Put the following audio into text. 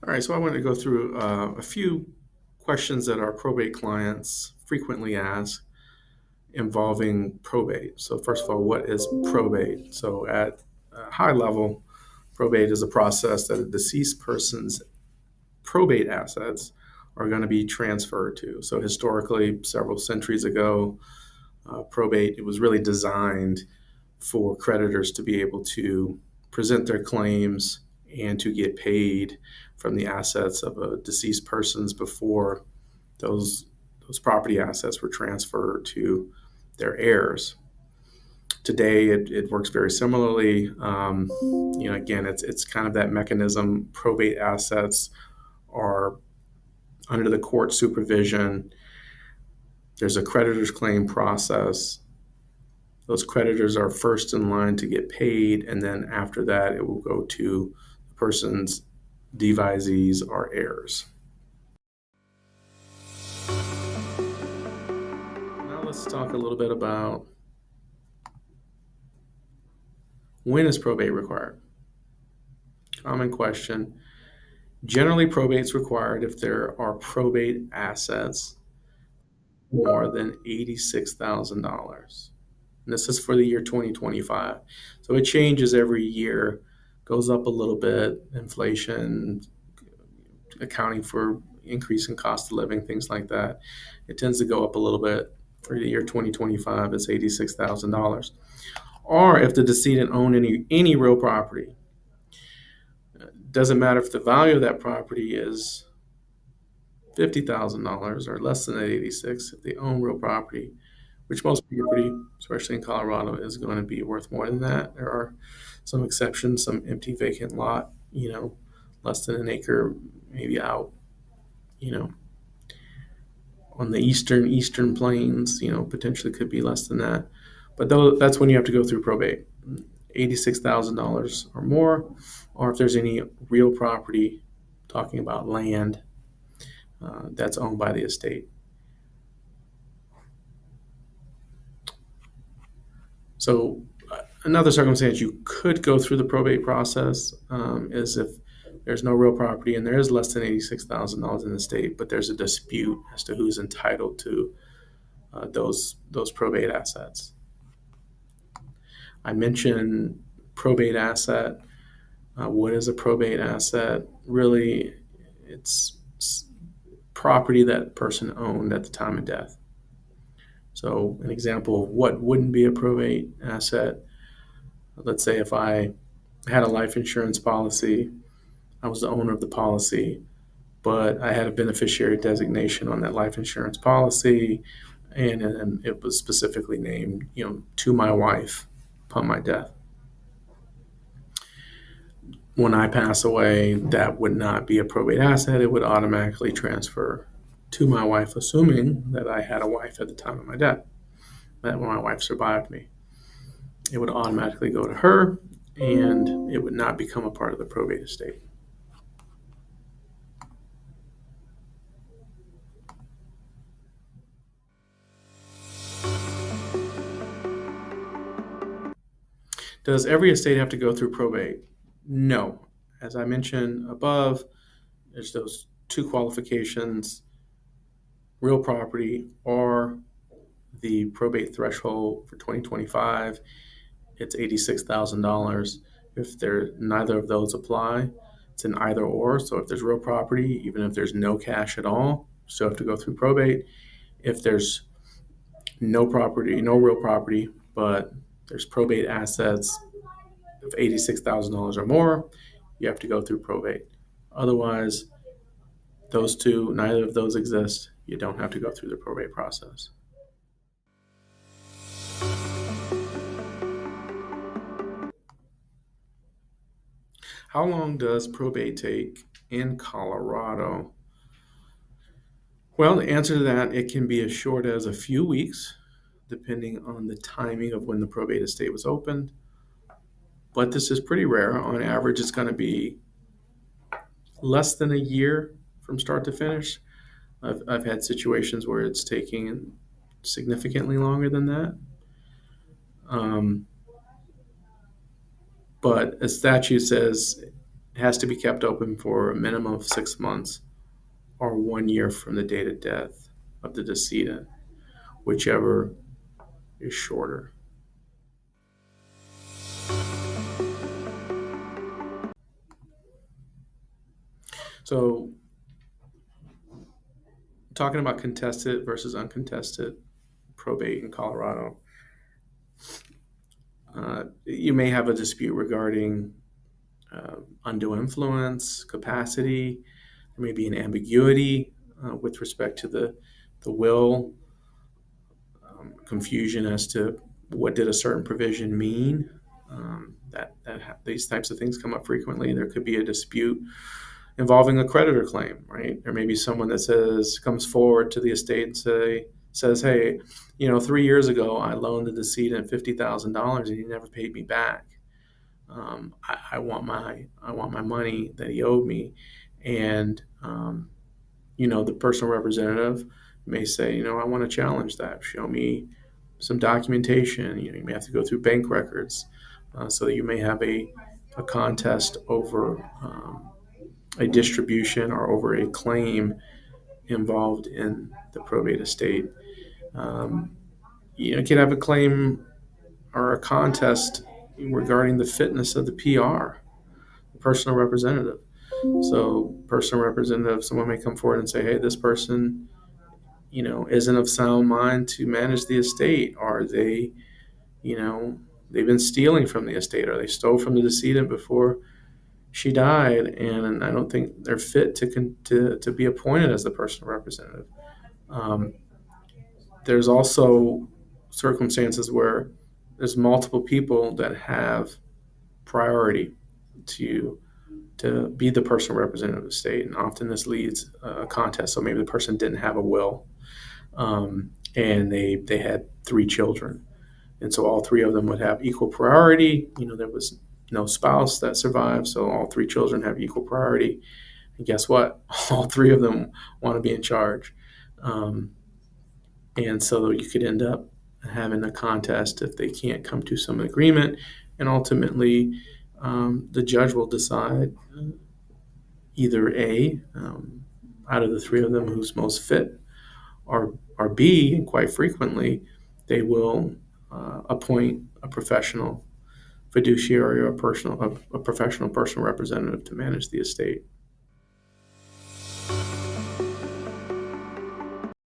All right, so I wanted to go through a few questions that our probate clients frequently ask involving probate. So, first of all, what is probate? So, at a high level, probate is a process that a deceased person's probate assets are going to be transferred to. So, historically, several centuries ago, probate it was really designed for creditors to be able to present their claims and to get paid from the assets of a deceased persons before those those property assets were transferred to their heirs. Today, it works very similarly. Again, it's kind of that mechanism. Probate assets are under the court supervision. There's a creditor's claim process. Those creditors are first in line to get paid, and then after that, it will go to the person's devisees or heirs. Now let's talk a little bit about when is probate required. Common question. Generally, probate is required if there are probate assets more than $86,000. And this is for the year 2025. So it changes every year, goes up a little bit, inflation, accounting for increase in cost of living, things like that. It tends to go up a little bit. For the year 2025, it's $86,000. Or if the decedent owned any real property, doesn't matter if the value of that property is $50,000 or less than that 86. If they own real property, which most property, especially in Colorado, is going to be worth more than that. There are some exceptions, some empty vacant lot, less than an acre, maybe out, you know, on the eastern plains, potentially could be less than that. But that's when you have to go through probate. $86,000 or more, or if there's any real property, talking about land that's owned by the estate. So another circumstance you could go through the probate process is if there's no real property and there is less than $86,000 in the state, but there's a dispute as to who's entitled to those probate assets. I mentioned probate asset. What is a probate asset? Really, it's property that person owned at the time of death. So an example of what wouldn't be a probate asset, let's say if I had a life insurance policy, I was the owner of the policy, but I had a beneficiary designation on that life insurance policy, and it was specifically named, to my wife upon my death. When I pass away, that would not be a probate asset. It would automatically transfer to my wife, assuming that I had a wife at the time of my death, that when my wife survived me. It would automatically go to her, and it would not become a part of the probate estate. Does every estate have to go through probate? No. As I mentioned above, there's those two qualifications: real property or the probate threshold for 2025. It's $86,000. If neither of those apply, it's an either or. So if there's real property, even if there's no cash at all, you still have to go through probate. If there's no property, no real property, but there's probate assets of $86,000 or more, you have to go through probate. Otherwise, neither of those exist. You don't have to go through the probate process. How long does probate take in Colorado? Well, the answer to that, it can be as short as a few weeks, depending on the timing of when the probate estate was opened. But this is pretty rare. On average, it's going to be less than a year from start to finish. I've had situations where it's taking significantly longer than that. But a statute says It has to be kept open for a minimum of 6 months or 1 year from the date of death of the decedent, whichever is shorter. So, talking about contested versus uncontested probate in Colorado, you may have a dispute regarding undue influence, capacity. There may be an ambiguity with respect to the will, confusion as to what did a certain provision mean. These types of things come up frequently. There could be a dispute involving a creditor claim, right? There may be someone that comes forward to the estate and says, hey, 3 years ago I loaned the decedent $50,000 and he never paid me back. I want my money that he owed me, and the personal representative may say, I want to challenge that. Show me some documentation. You may have to go through bank records, so that you may have a contest over a distribution or over a claim involved in the probate estate. You could have a claim or a contest regarding the fitness of the PR, the personal representative. So, personal representative, someone may come forward and say, "Hey, this person, isn't of sound mind to manage the estate. Are they, you know, they've been stealing from the estate, or they stole from the decedent before she died, and I don't think they're fit to be appointed as the personal representative." Um, there's also circumstances where there's multiple people that have priority to be the personal representative of the state, and often this leads a contest. So maybe the person didn't have a will, and they had 3 children, and so all 3 of them would have equal priority. There was no spouse that survived, so all 3 children have equal priority. And guess what? All 3 of them want to be in charge. And so you could end up having a contest if they can't come to some agreement. And ultimately, the judge will decide either A, out of the 3 of them, who's most fit, or B, and quite frequently, they will appoint a professional fiduciary or a professional personal representative to manage the estate.